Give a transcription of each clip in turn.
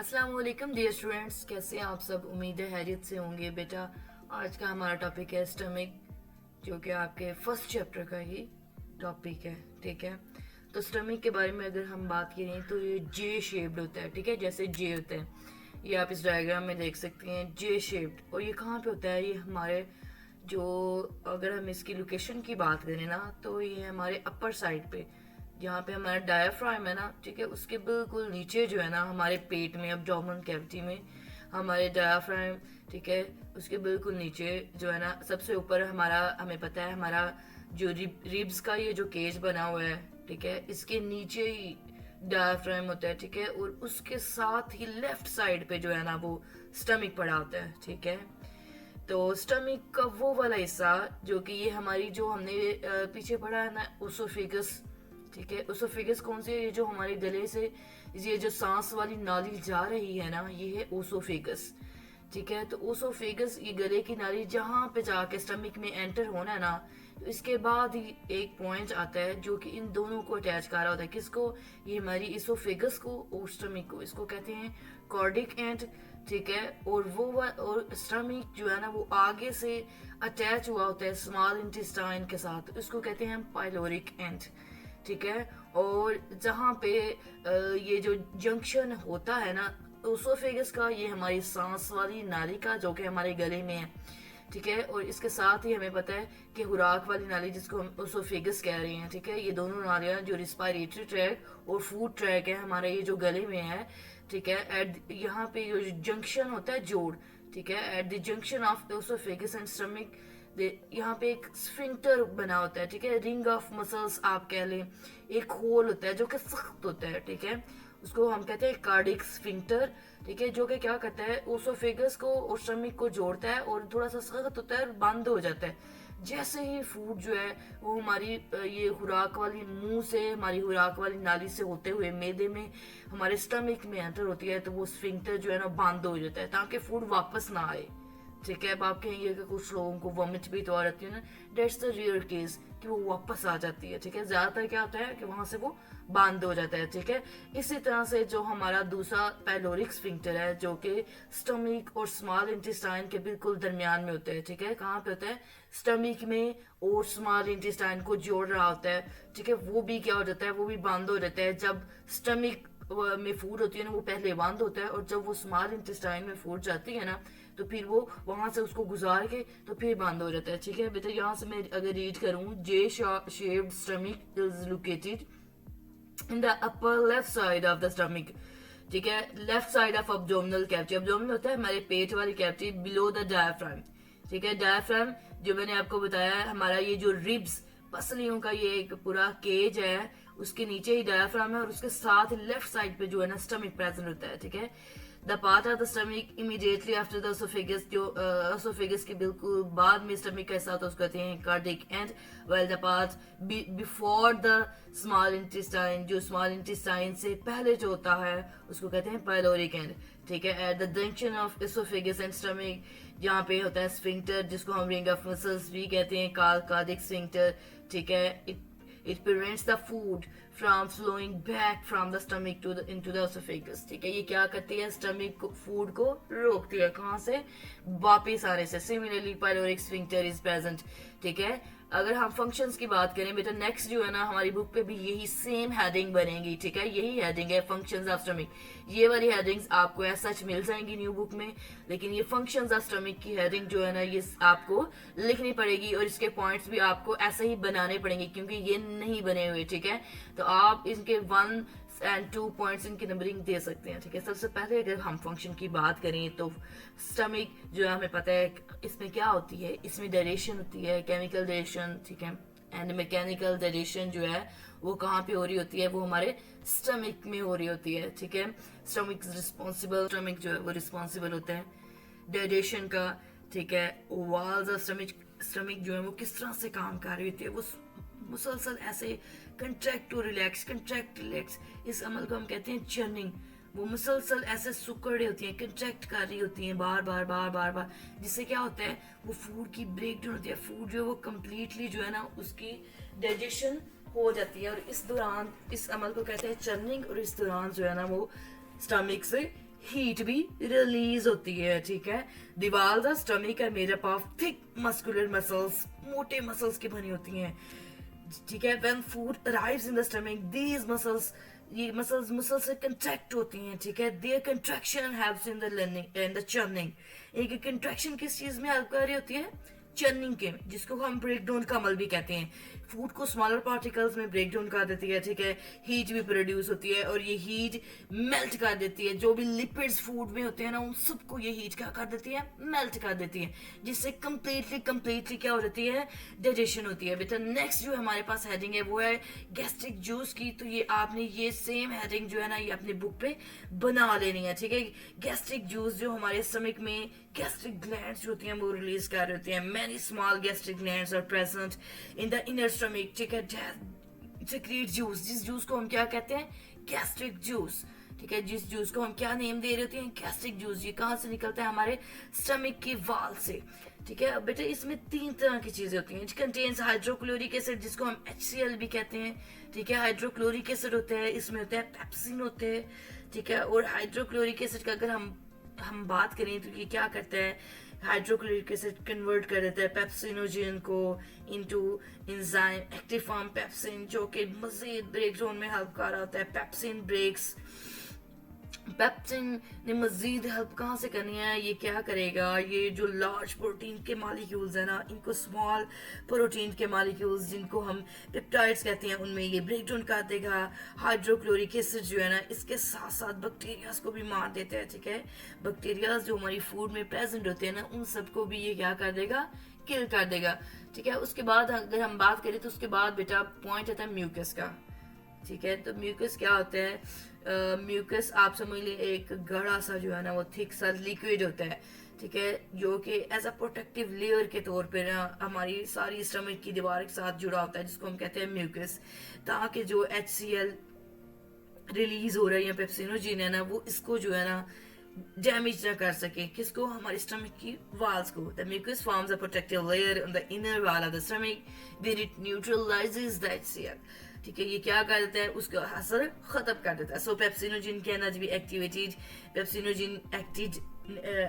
अस्सलाम वालेकुम dear students, कैसे हैं आप सब। उम्मीद है हैरियत से होंगे। बेटा, आज का हमारा टॉपिक है स्टमक, जो कि आपके फर्स्ट चैप्टर का ही टॉपिक है। ठीक है, तो स्टमक के बारे में अगर हम बात करें तो ये जे शेप्ड होता है। ठीक है, जैसे जे होता है, ये आप इस डायग्राम में देख सकते हैं, जे शेप्ड। और ये कहाँ पे होता है? ये हमारे जो, अगर हम इसकी लोकेशन की बात करें ना, तो ये हमारे अपर साइड पे, जहाँ पे हमारा डायाफ्राम है ना, ठीक है, उसके बिल्कुल नीचे जो है ना, हमारे पेट में, अब्डोमिनल कैविटी में हमारे डायाफ्राम, ठीक है, उसके बिल्कुल नीचे जो है ना, सबसे ऊपर हमारा, हमें पता है हमारा जो रिब्स का ये जो केज बना हुआ है, ठीक है, इसके नीचे ही डायाफ्राम होता है। ठीक है, और उसके साथ ही लेफ्ट साइड पे जो है ना, वो स्टमक पड़ा होता है। ठीक है, तो स्टमक का वो वाला हिस्सा जो कि ये हमारी, जो हमने पीछे पढ़ा है ना, ओसोफेगस। ठीक है, ओसोफेगस कौन सी है? ये जो हमारे गले से ये जो सांस वाली नाली जा रही है ना, ये है ओसोफेगस। ठीक है, तो ओसोफेगस ये गले की नाली जहाँ पे जाके स्टमक में एंटर होना है ना, तो इसके बाद ही एक पॉइंट आता है जो कि इन दोनों को अटैच कर रहा होता है। किसको? ये हमारी इसोफेगस को और स्टमक को। इसको कहते हैं कॉर्डिक एंड। ठीक है, और स्टमक जो है ना, वो आगे से अटैच हुआ होता है स्मॉल इंटेस्टाइन के साथ। इसको कहते हैं पाइलोरिक एंड। ठीक है, और जहाँ पे ये जो जंक्शन होता है ना ओसोफेगस का, ये हमारी सांस वाली नाली का, जो कि हमारे गले में है। ठीक है, और इसके साथ ही हमें पता है कि खुराक वाली नाली, जिसको हम ओसोफेगस कह रहे हैं। ठीक है, ये दोनों नालियां जो रिस्पायरेटरी ट्रैक और फूड ट्रैक है हमारे, ये जो गले में है। ठीक है, एट यहाँ पे जो जंक्शन होता है, जोड़। ठीक है, at the junction of oesophagus and stomach, यहाँ पे एक स्फिंक्टर बना होता है। ठीक है, रिंग ऑफ मसल्स आप कह लें, एक होल होता है जो कि सख्त होता है। ठीक है, उसको हम कहते हैं कार्डिक स्फिंक्टर। ठीक है, जो कि क्या करता है, ओसोफेगस को और स्टमक को जोड़ता है और थोड़ा सा सख्त होता है और बंद हो जाता है। जैसे ही फूड जो है वो हमारी ये खुराक वाली मुंह से, हमारी खुराक वाली नाली से होते हुए मैदे में, हमारे स्टमक में एंटर होती है, तो वो स्फिंक्टर जो है ना बंद हो जाता है, ताकि फूड वापस ना आए। ठीक है, अब आप कहेंगे कि कुछ लोगों को वॉमिट भी तो आ जाती है ना, डेट्स द रियर केस, कि वो वापस आ जाती है। ठीक है, ज्यादातर क्या होता है कि वहां से वो बंद हो जाता है। ठीक है, इसी तरह से जो हमारा दूसरा पैलोरिक स्फिंक्टर है, जो कि स्टमक और स्मॉल इंटेस्टाइन के बिल्कुल दरमियान में होता है। ठीक है, कहाँ पे होता है? स्टमक में, और स्मॉल इंटेस्टाइन को जोड़ रहा होता है। ठीक है, वो भी क्या हो जाता है, वो भी बंद हो जाता है। जब स्टमक में फूड होती है ना, वो पहले बंद होता है, और जब वो स्मॉल इंटेस्टाइन में फूड जाती है ना, तो फिर वो वहां से उसको गुजार के तो फिर बंद हो जाता है। ठीक है बेटा, यहाँ से मैं अगर रीड करूँ, जे shaped stomach is located in the upper left side of the stomach. ठीक है, left side of abdominal cavity. Abdominal होता है हमारे पेट वाली कैविटी, बिलो द डायफ्राम। ठीक है, डायफ्राम जो मैंने आपको बताया है, हमारा ये जो रिब्स, पसलियों का ये एक पूरा केज है, उसके नीचे ही डायफ्राम है, और उसके साथ लेफ्ट साइड पे जो है ना स्टमक प्रेजेंट होता है। ठीक है, the part of the stomach immediately after the oesophagus, जो एसोफेगस के बिल्कुल बाद में स्टमक का हिस्सा होता है, उसको कहते हैं cardiac and. Well the part before the small intestine, जो स्मॉल इंटेस्टाइन से पहले जो होता है, उसको कहते हैं पाइलोरिक एंड। ठीक है, at the junction of oesophagus and stomach, जहाँ पे होता है स्फिंक्टर, जिसको हम रिंग ऑफ मसल्स भी कहते हैं, कार्डिक स्फिंक्टर। ठीक है, it prevents the food from flowing back from the stomach to the into the esophagus। ठीक है, ये क्या करती है? स्टमक को, फूड को रोकती है, कहाँ से? वापिस आने से। Similarly pyloric sphincter is present. ठीक है, अगर हम फंक्शंस की बात करें बेटा, नेक्स्ट जो है ना हमारी बुक पे भी यही सेम हेडिंग बनेगी। ठीक है, यही हेडिंग है, फंक्शंस ऑफ स्टमक। ये वाली हेडिंग्स आपको ऐसा सच मिल जाएंगी न्यू बुक में, लेकिन ये फंक्शंस ऑफ स्टमक की हेडिंग जो है ना, ये आपको लिखनी पड़ेगी, और इसके पॉइंट्स भी आपको ऐसे ही बनाने पड़ेंगे, क्योंकि ये नहीं बने हुए। ठीक है, तो आप इनके 1 एंड 2 पॉइंट्स इनकी नंबरिंग दे सकते हैं। ठीक है, सबसे पहले अगर हम फंक्शन की बात करें, तो स्टमक जो है हमें पता है इसमें क्या होती है, इसमें डायरेशन होती है, केमिकल डायरेशन। ठीक है, एंड मैकेनिकल डायरेशन जो है वो कहाँ पे हो रही होती है? वो हमारे स्टमक में हो रही होती है। ठीक है, स्टमक जो है वो रिस्पॉन्सिबल होता है डायरेशन का। ठीक है, वॉल्स ऑफ स्टमक जो है वो किस तरह से काम कर रही होती है, वो मुसलसल ऐसे contract to relax, contract relax, इस अमल को हम कहते हैं चर्निंग। वो मुसलसल ऐसे सुकड़ रही होती हैं, कंट्रैक्ट कर रही होती हैं बार बार बार बार बार, जिससे क्या होता है, वो फूड की ब्रेक डाउन होती है, फूड जो है वो कम्प्लीटली जो है ना उसकी डाइजेशन हो जाती है, और इस दौरान इस अमल को कहते हैं चर्निंग, और इस दौरान जो है ना वो स्टमक से हीट भी रिलीज होती है, ठीक है। दीवार द स्टमक है made up of thick muscular muscles, मोटे मसल्स की बनी होती हैं, ठीक है। When food arrives in the stomach these muscles, ये मसल्स मसल्स से कंट्रैक्ट होती हैं, ठीक है। Their contraction helps in the learning and the churning. एक कंट्रैक्शन किस चीज में हेल्प कर रही होती है? चर्निंग के, जिसको हम ब्रेक डाउन का अमल भी कहते हैं। फूड को स्मॉलर पार्टिकल्स में ब्रेक डाउन कर देती है, ठीक है। हीट भी प्रोड्यूस होती है और ये हीट मेल्ट कर देती है, जो भी लिपिड्स फूड में होते हैं ना उन सबको ये हीट क्या कर देती है? मेल्ट कर देती है, जिससे कंप्लीटली क्या हो जाती है? डाइजेशन होती है। बेटा नेक्स्ट जो हमारे पास हेडिंग है वो है गैस्ट्रिक जूस की। तो ये आपने ये सेम हेडिंग जो है ना ये अपनी बुक पे बना लेनी है, ठीक है। गैस्ट्रिक जूस जो हमारे स्टमक में गैस्ट्रिक ग्लैंड्स होती हैं वो रिलीज कर रही होती हैं। Many small gastric glands are present in the inner stomach, ठीक है। सिक्रीट जूस, जिस जूस को हम क्या कहते हैं? गैस्ट्रिक जूस, ठीक है। जिस जूस को हम क्या नेम दे रहे होते हैं? Gastric juice. ये कहाँ से निकलता है? हमारे स्टमक की वाल से, ठीक है। अब बेटा इसमें 3 तरह की चीजें होती हैं। इट कंटेन्स हाइड्रोक्लोरिक एसिड, जिसको हम HCl भी कहते हैं, ठीक है। हाइड्रोक्लोरिक एसिड होते हैं, इसमें होते हैं पेप्सिन होते हैं, ठीक है। और हाइड्रोक्लोरिक एसिड का अगर हम बात करें तो ये क्या करता है? हाइड्रोक्लोरिक एसिड कन्वर्ट कर देता है पेप्सिनोजन को into enzyme active form pepsin, जो कि मजीद ब्रेक डाउन में हेल्प कर रहा होता है। पेप्सिन ब्रेक्स, पेप्सिन ने मजीद हेल्प कहाँ से करनी है? ये क्या करेगा? ये जो लार्ज प्रोटीन के मालिक्यूल्स है ना, इनको स्मॉल प्रोटीन के मालिक्यूल्स जिनको हम पेप्टाइड्स कहते हैं उनमें ये ब्रेक डाउन कर देगा। हाइड्रोक्लोरिक एसिड जो है ना इसके साथ साथ बैक्टीरियाज को भी मार देता है, ठीक है। बैक्टीरियाज जो हमारी फूड में प्रेजेंट होते हैं ना उन सबको भी ये क्या कर देगा? किल कर देगा, ठीक है। उसके बाद अगर हम बात करें तो उसके बाद बेटा पॉइंट आता है म्यूकस का, ठीक है। तो म्यूकस क्या होता है? म्यूकस आप समझ लीजिए एक गड़ा सा जो है ना वो थिक सा लिक्विड होता है, ठीक है, जो कि एज अ प्रोटेक्टिव लेयर के तौर पे ना हमारी सारी स्टमक की दीवार के साथ जुड़ा होता है, जिसको हम कहते हैं म्यूकस, ताकि जो HCl रिलीज हो रही है पेप्सिनोजिन है ना वो इसको जो है ना डैमेज ना कर सके। किसको? हमारे स्टमक की वाल्स को। The mucus forms a protective layer on the inner wall of the stomach, then it neutralises the HCl, ठीक है। ये क्या कर देता है? उसका असर खत्म कर देता है। सो पेप्सिनोजिन के एनर्जी भी एक्टिवेटेड, पेप्सिनोजिन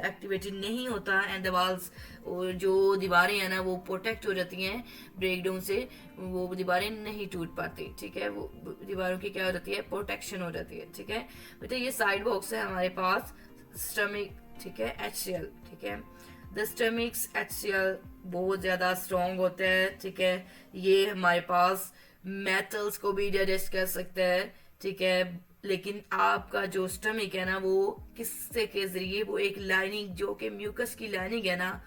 एक्टिवेटेड नहीं होता एंड द वॉल्स, और जो दीवारें हैं ना वो प्रोटेक्ट हो जाती हैं ब्रेक डाउन से, वो दीवारें नहीं टूट पाती, ठीक है। वो दीवारों की क्या हो जाती है? प्रोटेक्शन हो जाती है, ठीक है। बेटा ये साइड बॉक्स है हमारे पास स्टमक, ठीक है, HCl, ठीक है। द स्टमक्स HCl बहुत ज्यादा स्ट्रॉन्ग होता है, ठीक है। ये हमारे पास मेटल्स को भी डाइजेस्ट कर सकता है, ठीक है। लेकिन आपका जो स्टमक है ना वो किससे के जरिए? वो एक लाइनिंग जो कि म्यूकस की लाइनिंग है ना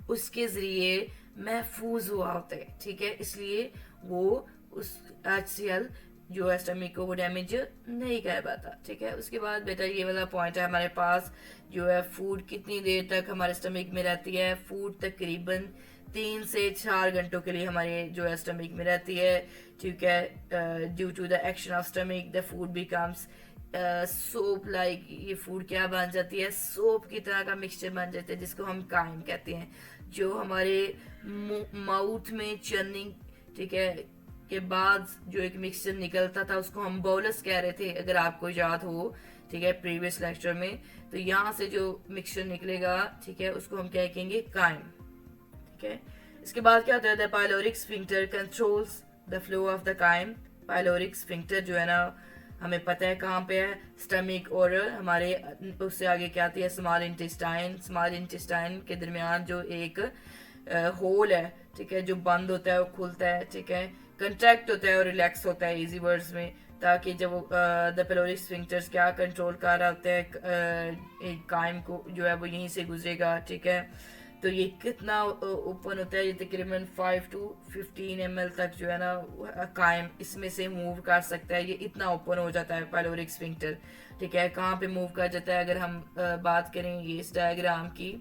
उसके जरिए महफूज हुआ होता है, ठीक है। इसलिए वो उस HCl जो है स्टमक को वो डैमेज नहीं कर पाता, ठीक है। उसके बाद बेटा ये वाला पॉइंट है हमारे पास जो है फूड कितनी देर तक हमारे स्टमक में रहती है? फूड तकरीबन 3 से 4 घंटों के लिए हमारे जो है स्टमक में रहती है, ठीक है। Due to the action of stomach the food becomes soap like, ये फूड क्या बन जाती है? सोप की तरह का मिक्सचर बन जाता है, जिसको हम काइम कहते हैं, जो हमारे माउथ में चर्निंग, ठीक है, के बाद जो एक मिक्सचर निकलता था उसको हम बोलस कह रहे थे, अगर आपको याद हो, ठीक है, प्रीवियस लेक्चर में। तो यहाँ से जो मिक्सचर निकलेगा, ठीक है, उसको हम क्या कहेंगे? काइम, ठीक है। इसके बाद क्या होता है? The pyloric sphincter controls the flow of the chyme. Pyloric sphincter जो है ना हमें पता है कहाँ पे है? स्टमक और हमारे उससे आगे क्या आती है? Small intestine. स्मॉल इंटेस्टाइन के दरमियान जो एक होल है, ठीक है, जो बंद होता है वो खुलता है, ठीक है, कंट्रैक्ट होता है और रिलैक्स होता है इजी वर्ड्स में, ताकि जब द पेलोरिक स्फिंक्टर्स क्या कंट्रोल कर रहा होता है एक काइम को जो है वो यहीं से गुजरेगा, ठीक है। तो ये कितना ओपन होता है? ये तकरीबन 5 to 15 ml तक जो है ना काइम इसमें से मूव कर सकता है। ये इतना ओपन हो जाता है पाइलोरिक स्फिंक्टर, ठीक है। कहाँ पे मूव कर जाता है? अगर हम बात करें ये इस डायग्राम की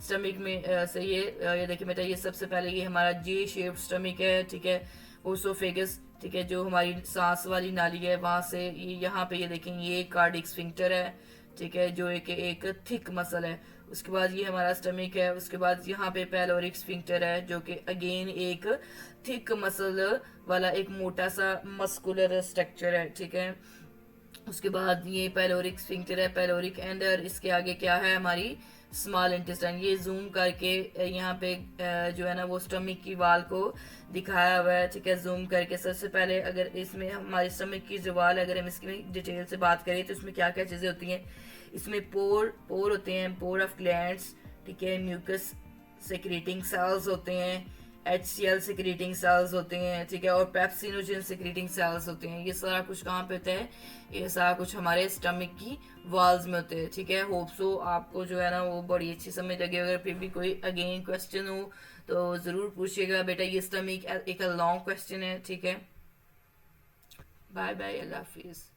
स्टमक में से ये देखिए बेटा, ये सबसे पहले ये हमारा J शेप स्टमक है, ठीक है। ओसोफेगस, ठीक है, जो हमारी सांस वाली नाली है वहां से ये यहाँ पे ये देखेंगे ये कार्डिक स्फिंक्टर है, ठीक है, जो एक थिक मसल है। उसके बाद ये हमारा स्टमक है। उसके बाद यहाँ पे पेलोरिक स्फिंक्टर है जो कि अगेन एक थिक मसल वाला एक मोटा सा मस्कुलर स्ट्रक्चर है, ठीक है। उसके बाद ये पैलोरिक स्फिंक्टर है, पैलोरिक एंड, और इसके आगे क्या है हमारी स्मॉल इंटेस्टाइन। ये जूम करके यहाँ पे जो है ना वो स्टमक की वाल को दिखाया हुआ है, ठीक है, जूम करके। सबसे पहले अगर इसमें हमारी स्टमक की जो वाल, अगर हम इसकी डिटेल से बात करें तो इसमें क्या क्या चीज़ें होती हैं। इसमें पोर होते हैं, पोर ऑफ ग्लैंड्स, ठीक है, म्यूकस सेक्रेटिंग सेल्स होते हैं, HCl सिक्रीटिंग सेल्स होते हैं, ठीक है, और पेप्सिनोजन सिक्रीटिंग सेल्स होते हैं। ये सारा कुछ कहाँ पे होता है, ये सारा कुछ हमारे स्टमक की वॉल्स में होते हैं, ठीक है। होप सो आपको जो है ना वो बड़ी अच्छी समझ लगी। अगर फिर भी कोई अगेन क्वेश्चन हो तो ज़रूर पूछिएगा बेटा। ये स्टमक एक लॉन्ग क्वेश्चन है, ठीक है। बाय बाय, अल्लाह हाफिज़।